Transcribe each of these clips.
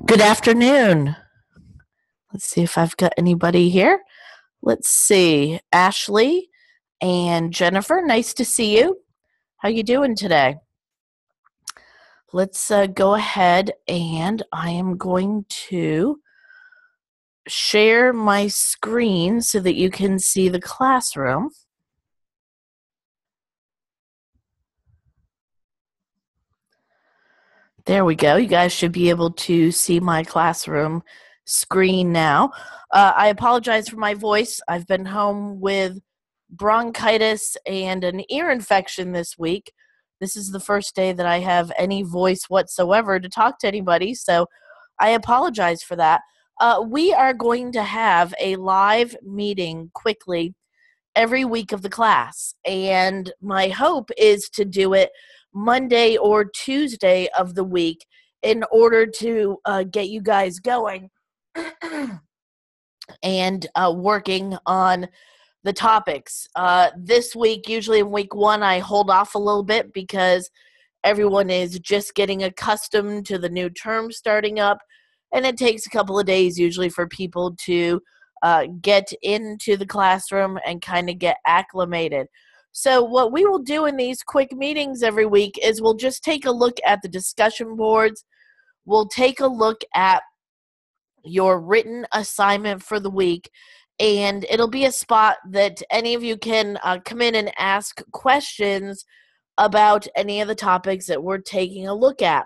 Good afternoon. Let's see if I've got anybody here. Let's see. Ashley and Jennifer, nice to see you. How you doing today? Let's go ahead and I am going to share my screen so that you can see the classroom. There we go. You guys should be able to see my classroom screen now. I apologize for my voice. I've been home with bronchitis and an ear infection this week. This is the first day that I have any voice whatsoever to talk to anybody, so I apologize for that. We are going to have a live meeting quickly every week of the class, and my hope is to do it Monday or Tuesday of the week in order to get you guys going and working on the topics. This week, usually in week one, I hold off a little bit because everyone is just getting accustomed to the new term starting up, and it takes a couple of days usually for people to get into the classroom and kind of get acclimated. So what we will do in these quick meetings every week is we'll just take a look at the discussion boards. We'll take a look at your written assignment for the week, and it'll be a spot that any of you can come in and ask questions about any of the topics that we're taking a look at.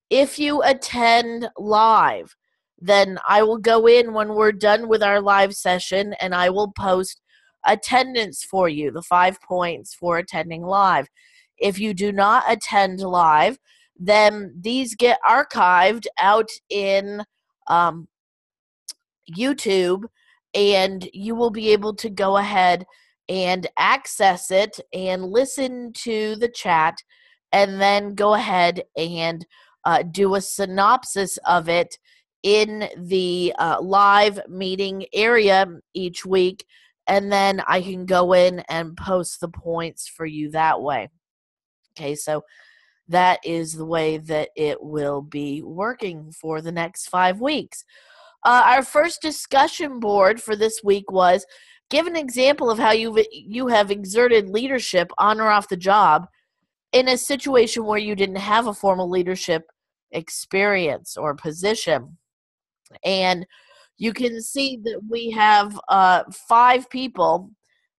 If you attend live, then I will go in when we're done with our live session and I will post attendance for you, the 5 points for attending live. If you do not attend live, then these get archived out in YouTube, and you will be able to go ahead and access it and listen to the chat and then go ahead and do a synopsis of it in the live meeting area each week, and then I can go in and post the points for you that way. Okay, so that is the way that it will be working for the next 5 weeks. Our first discussion board for this week was give an example of how you have exerted leadership on or off the job in a situation where you didn't have a formal leadership experience or position. And you can see that we have 5 people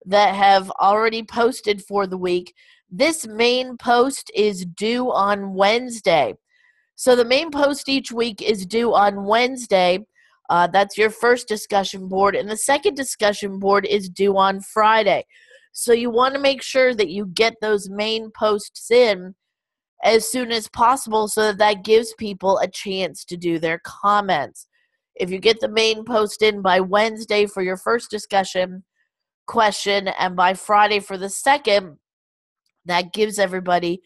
that have already posted for the week. This main post is due on Wednesday. So the main post each week is due on Wednesday. That's your first discussion board. And the second discussion board is due on Friday. So you want to make sure that you get those main posts in as soon as possible so that gives people a chance to do their comments. If you get the main post in by Wednesday for your first discussion question and by Friday for the second, that gives everybody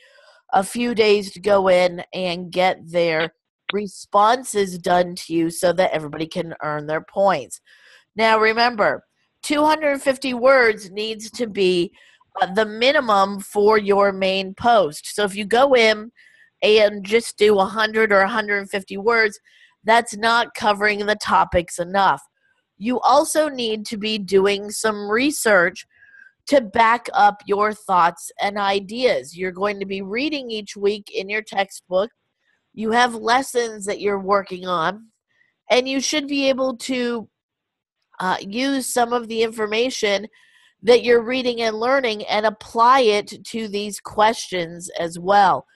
a few days to go in and get their responses done to you so that everybody can earn their points. Now remember, 250 words needs to be the minimum for your main post. So if you go in and just do 100 or 150 words, that's not covering the topics enough. You also need to be doing some research to back up your thoughts and ideas. You're going to be reading each week in your textbook. You have lessons that you're working on, and you should be able to use some of the information that you're reading and learning and apply it to these questions as well.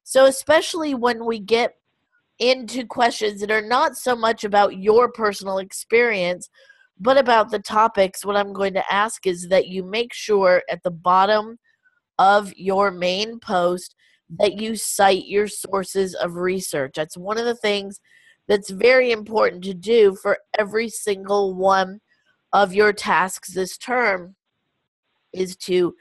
So especially when we get into questions that are not so much about your personal experience, but about the topics, what I'm going to ask is that you make sure at the bottom of your main post that you cite your sources of research. That's one of the things that's very important to do for every single one of your tasks this term is to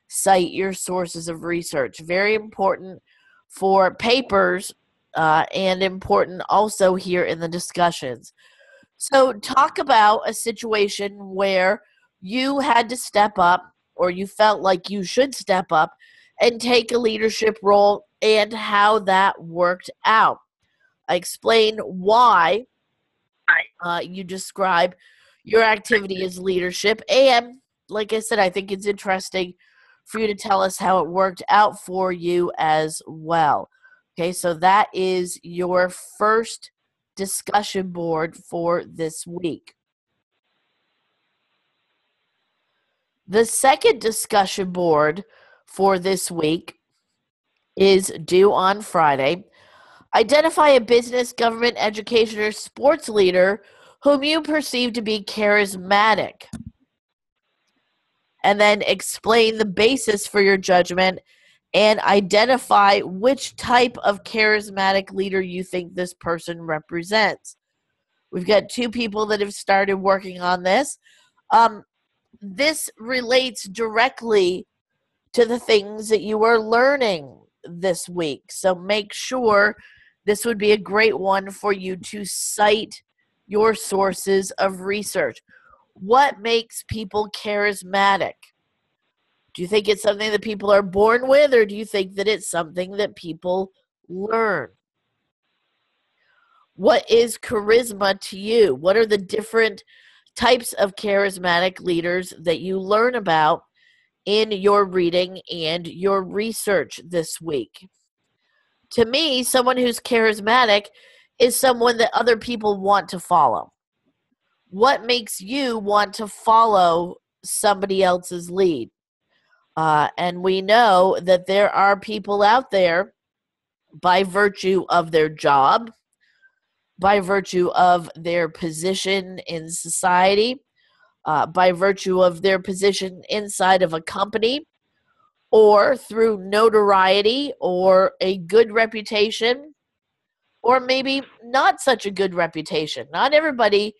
cite your sources of research. Very important for papers and important also here in the discussions. So talk about a situation where you had to step up or you felt like you should step up and take a leadership role and how that worked out. I explain why you describe your activity as leadership. And like I said, I think it's interesting for you to tell us how it worked out for you as well. Okay, so that is your first discussion board for this week. The second discussion board for this week is due on Friday. Identify a business, government, education, or sports leader whom you perceive to be charismatic. And then explain the basis for your judgment and identify which type of charismatic leader you think this person represents. We've got 2 people that have started working on this. This relates directly to the things that you are learning this week. So make sure this would be a great one for you to cite your sources of research. What makes people charismatic? Do you think it's something that people are born with, or do you think that it's something that people learn? What is charisma to you? What are the different types of charismatic leaders that you learn about in your reading and your research this week? To me, someone who's charismatic is someone that other people want to follow. What makes you want to follow somebody else's lead? And we know that there are people out there, by virtue of their job, by virtue of their position in society, by virtue of their position inside of a company, or through notoriety or a good reputation, or maybe not such a good reputation. Not everybody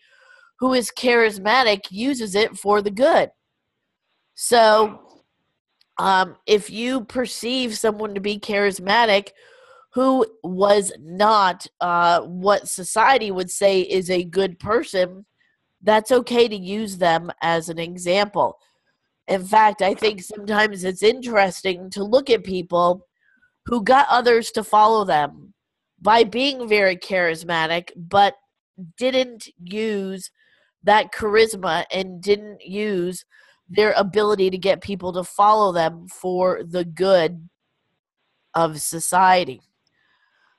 who is charismatic uses it for the good. So if you perceive someone to be charismatic who was not what society would say is a good person, that's okay to use them as an example. In fact, I think sometimes it's interesting to look at people who got others to follow them by being very charismatic, but didn't use that charisma and didn't use their ability to get people to follow them for the good of society.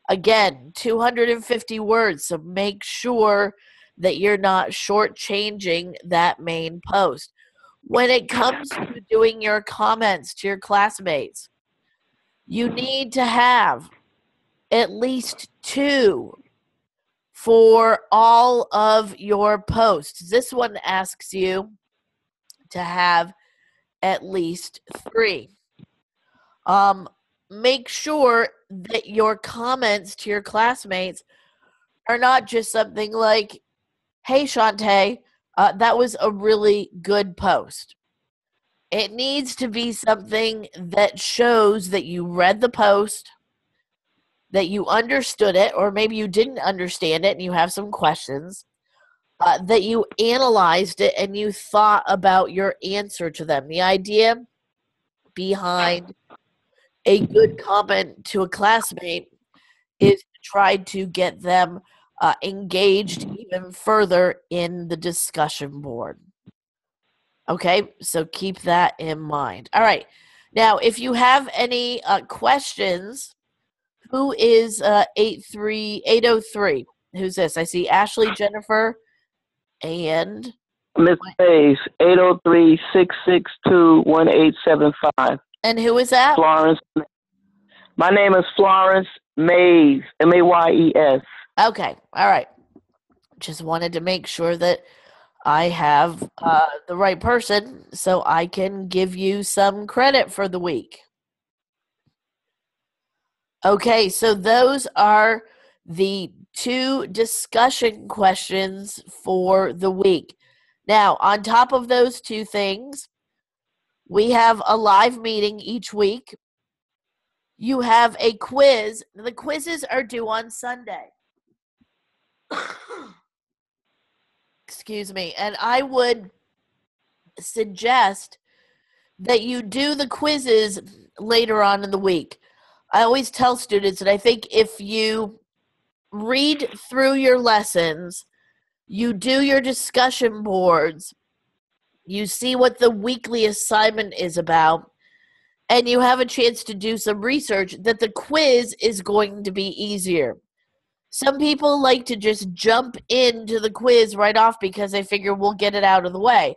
Again, 250 words, so make sure that you're not shortchanging that main post. When it comes to doing your comments to your classmates, you need to have at least 2 for all of your posts. This one asks you to have at least 3. Make sure that your comments to your classmates are not just something like, hey, Shantae, that was a really good post. It needs to be something that shows that you read the post, that you understood it, or maybe you didn't understand it and you have some questions, that you analyzed it and you thought about your answer to them. The idea behind a good comment to a classmate is to try to get them engaged even further in the discussion board. Okay, so keep that in mind. All right, now if you have any questions, who is 803? Who's this? I see Ashley, Jennifer, and Miss Mays, 803-662-1875. And who is that? Florence. My name is Florence Mays, Mayes. Okay, all right. Just wanted to make sure that I have the right person so I can give you some credit for the week. Okay, so those are the 2 discussion questions for the week. Now, on top of those 2 things, we have a live meeting each week. You have a quiz. The quizzes are due on Sunday. Excuse me. And I would suggest that you do the quizzes later on in the week. I always tell students that I think if you read through your lessons, you do your discussion boards, you see what the weekly assignment is about, and you have a chance to do some research, that the quiz is going to be easier. Some people like to just jump into the quiz right off because they figure we'll get it out of the way.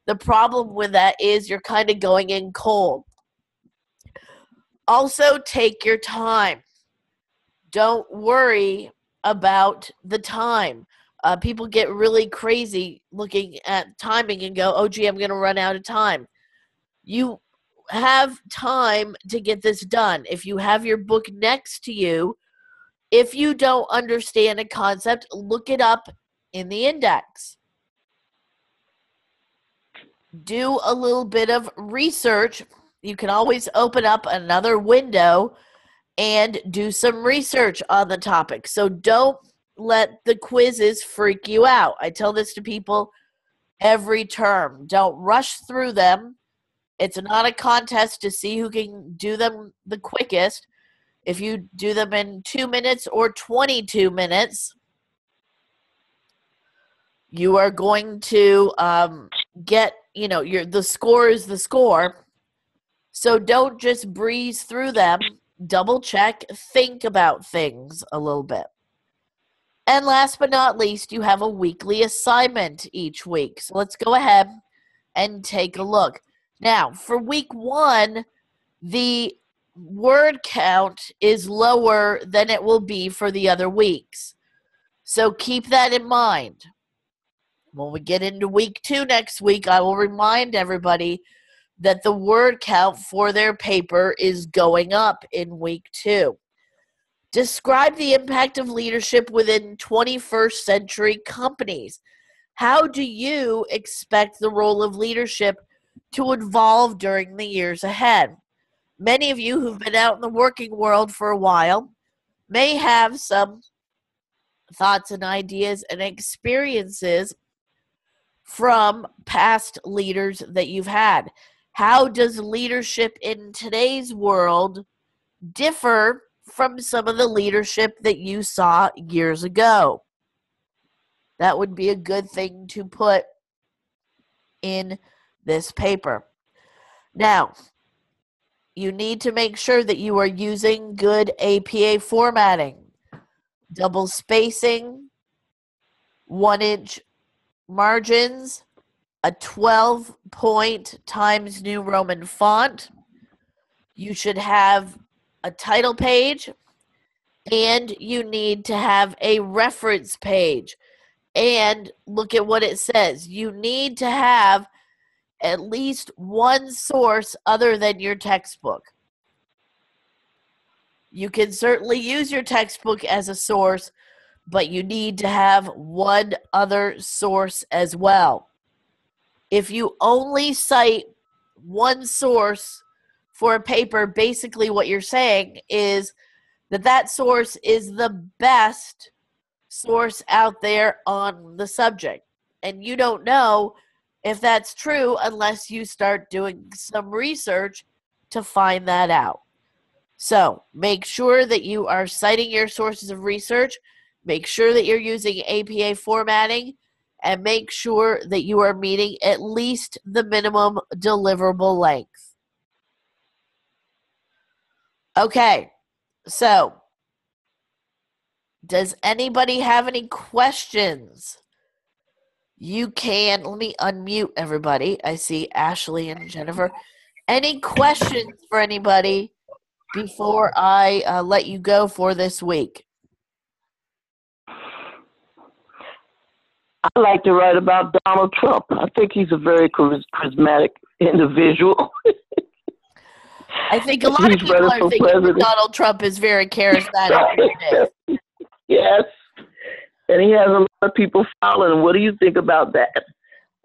The problem with that is you're kind of going in cold. Also, take your time. Don't worry about the time. People get really crazy looking at timing and go, oh, gee, I'm going to run out of time. You have time to get this done. If you have your book next to you, if you don't understand a concept, look it up in the index. Do a little bit of research. You can always open up another window and do some research on the topic. So don't let the quizzes freak you out. I tell this to people every term. Don't rush through them. It's not a contest to see who can do them the quickest. If you do them in 2 minutes or 22 minutes, you are going to get, the score is the score. So don't just breeze through them. Double check, think about things a little bit. And last but not least, you have a weekly assignment each week. So let's go ahead and take a look. Now, for week 1, the word count is lower than it will be for the other weeks. So keep that in mind. When we get into week 2 next week, I will remind everybody that the word count for their paper is going up in week 2. Describe the impact of leadership within 21st century companies. How do you expect the role of leadership to evolve during the years ahead? Many of you who've been out in the working world for a while may have some thoughts and ideas and experiences from past leaders that you've had. How does leadership in today's world differ from some of the leadership that you saw years ago? That would be a good thing to put in this paper. Now, you need to make sure that you are using good APA formatting, double spacing, 1-inch margins, a 12-point Times New Roman font. You should have a title page, and you need to have a reference page. And look at what it says. You need to have at least one source other than your textbook. You can certainly use your textbook as a source, but you need to have one other source as well. If you only cite one source for a paper, basically what you're saying is that source is the best source out there on the subject. And you don't know if that's true unless you start doing some research to find that out. So make sure that you are citing your sources of research, make sure that you're using APA formatting, and make sure that you are meeting at least the minimum deliverable length. Okay, so does anybody have any questions? You can, let me unmute everybody. I see Ashley and Jennifer. Any questions for anybody before I let you go for this week? I like to write about Donald Trump. I think he's a very charismatic individual. I think a lot of people are thinking that Donald Trump is very charismatic. Yes. And he has a lot of people following. What do you think about that?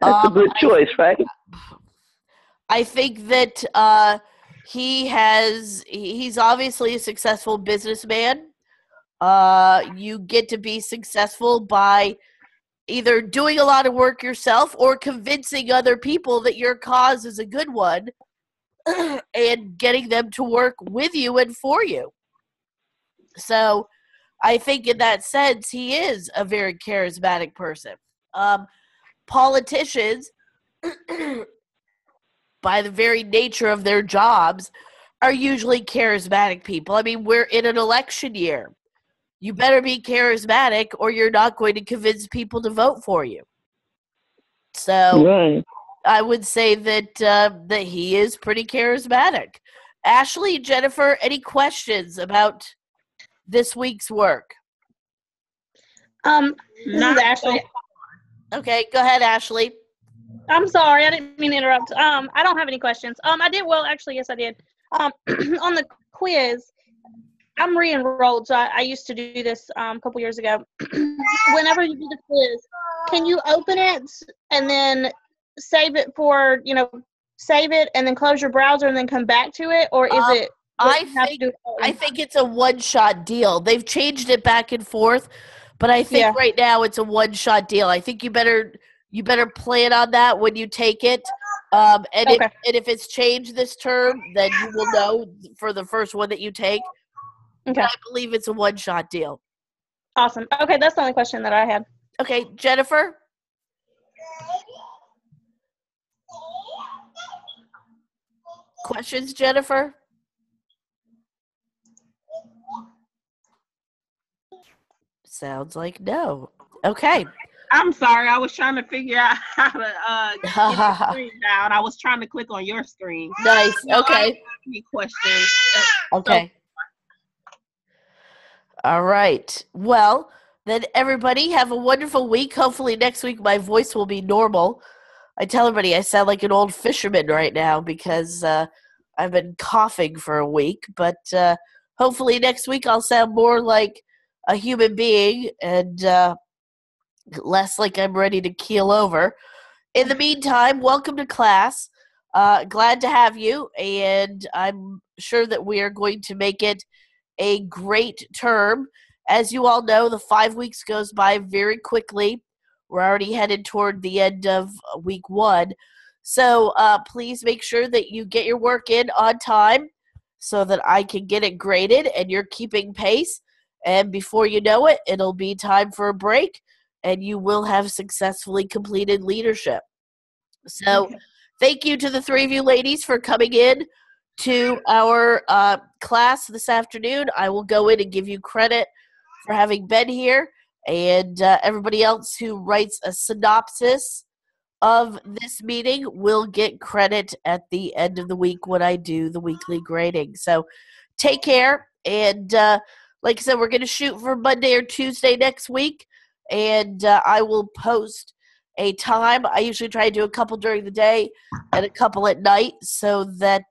That's a good choice, right? I think that he's obviously a successful businessman. You get to be successful by either doing a lot of work yourself or convincing other people that your cause is a good one and getting them to work with you and for you. So I think in that sense, he is a very charismatic person. Politicians, by the very nature of their jobs, are usually charismatic people. I mean, we're in an election year. You better be charismatic or you're not going to convince people to vote for you. So Right. I would say that he is pretty charismatic. Ashley, Jennifer, any questions about this week's work? This is Ashley. Okay, go ahead, Ashley. I'm sorry, I didn't mean to interrupt. I don't have any questions. I did, well, actually, yes, I did. On the quiz, I'm re-enrolled, so I used to do this a couple years ago. Whenever you do the quiz, can you open it and then save it save it and then close your browser and then come back to it, or is it? I think it's a one-shot deal. They've changed it back and forth, but I think right now it's a one-shot deal. I think you better plan on that when you take it. And if it's changed this term, then you will know for the first one that you take. Okay. But I believe it's a one-shot deal. Awesome. Okay, that's the only question that I had. Okay, Jennifer? Questions, Jennifer? Sounds like no. Okay. I'm sorry. I was trying to figure out how to get the screen down. I was trying to click on your screen. Nice. No, okay. I don't have any questions. Okay. All right. Well, then everybody have a wonderful week. Hopefully next week my voice will be normal. I tell everybody I sound like an old fisherman right now because I've been coughing for a week. But hopefully next week I'll sound more like a human being and less like I'm ready to keel over. In the meantime, welcome to class. Glad to have you, and I'm sure that we are going to make it a great term. As you all know, the 5 weeks goes by very quickly. We're already headed toward the end of week 1. So please make sure that you get your work in on time so that I can get it graded and you're keeping pace. And before you know it, it'll be time for a break and you will have successfully completed leadership. So thank you to the 3 of you ladies for coming in to our class this afternoon. I will go in and give you credit for having been here. And everybody else who writes a synopsis of this meeting will get credit at the end of the week when I do the weekly grading. So take care. And like I said, we're going to shoot for Monday or Tuesday next week. And I will post a time. I usually try to do a couple during the day and a couple at night so that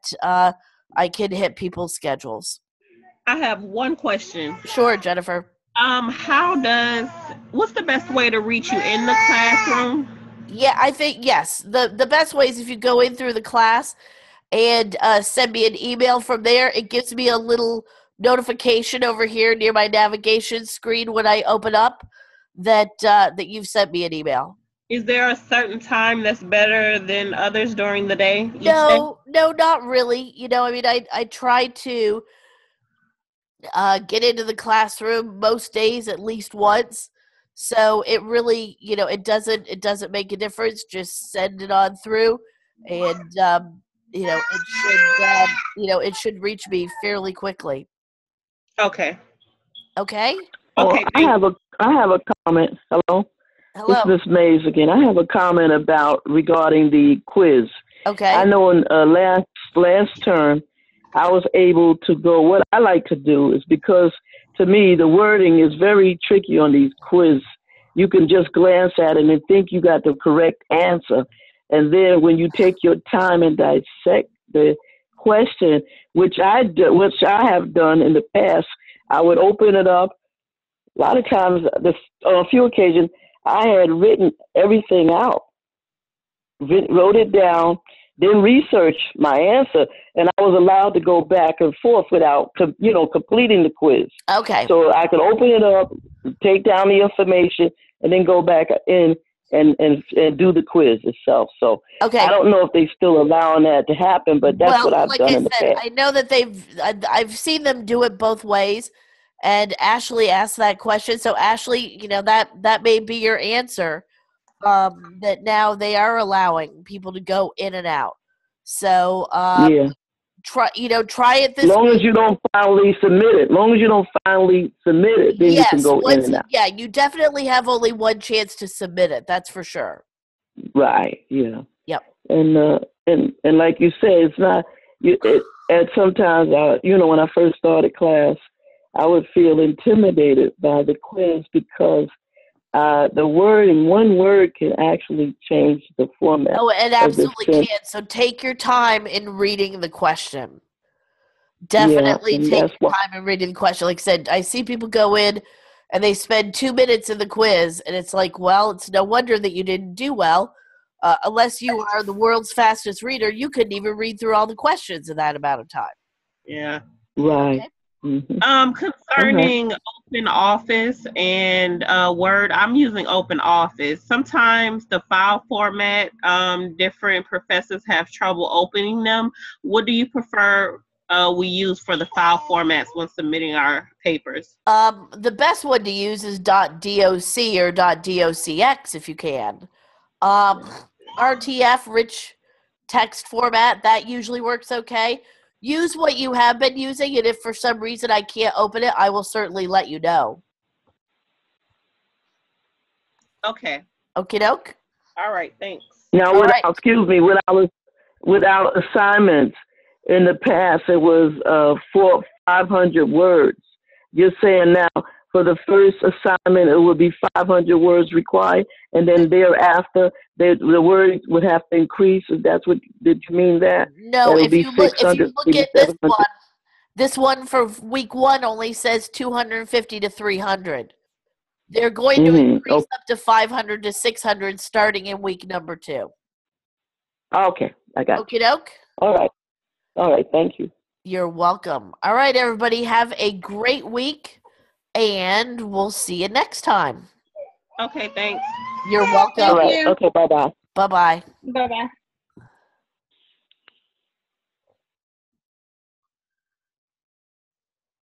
I can hit people's schedules. I have one question. Sure, Jennifer. What's the best way to reach you in the classroom? Yeah, I think, yes. The best way is if you go in through the class and send me an email from there. It gives me a little notification over here near my navigation screen when I open up that you've sent me an email. Is there a certain time that's better than others during the day? No, not really. I mean, I try to get into the classroom most days at least once. So it really, it doesn't make a difference. Just send it on through, and it should reach me fairly quickly. Okay. Okay. Okay. I have a comment. Hello. Hello. This is Miss Mays again. I have a comment regarding the quiz. Okay. I know in last term, I was able to go. What I like to do is, because to me the wording is very tricky on these quiz. You can just glance at it and think you got the correct answer, and then when you take your time and dissect the question, which I have done in the past, I would open it up. A lot of times, on a few occasions, I had written everything out, wrote it down, then researched my answer, and I was allowed to go back and forth without, completing the quiz. Okay. So I could open it up, take down the information, and then go back in and do the quiz itself. So okay. I don't know if they're still allowing that to happen, but that's what I've done in the past. I know that I've seen them do it both ways. And Ashley asked that question. So Ashley, that may be your answer. That now they are allowing people to go in and out. So Yeah. try it this. As long as you don't finally submit it. Then you can go in and out. Yeah, you definitely have only one chance to submit it. That's for sure. Right. Yeah. Yep. And like you say, it's not. And sometimes, when I first started class, I would feel intimidated by the quiz because the wording, one word can actually change the format. Oh, it absolutely can. So take your time in reading the question. Definitely take your time in reading the question. Like I said, I see people go in and they spend 2 minutes in the quiz, and it's like, well, it's no wonder that you didn't do well. Unless you are the world's fastest reader, you couldn't even read through all the questions in that amount of time. Yeah. Right. Okay. Mm-hmm. Concerning Open Office and Word, I'm using Open Office. Sometimes the file format, different professors have trouble opening them. What do you prefer we use for the file formats when submitting our papers? The best one to use is .doc or .docx if you can. RTF, rich text format, that usually works okay. Use what you have been using, and if for some reason I can't open it, I will certainly let you know. Okay. Okie doke. All right. Thanks. Now, without assignments in the past, it was 500 words. You're saying now for the first assignment, it would be 500 words required, and then thereafter, the words would have to increase. If that's what did you mean that? No, if you look at this one for week 1 only says 250 to 300. They're going to increase up to 500 to 600 starting in week number 2. Okay, I got Okie doke. All right. Thank you. You're welcome. All right, everybody, have a great week, and we'll see you next time. Okay, thanks. You're welcome. All right. Okay, bye-bye. Bye-bye. Bye-bye.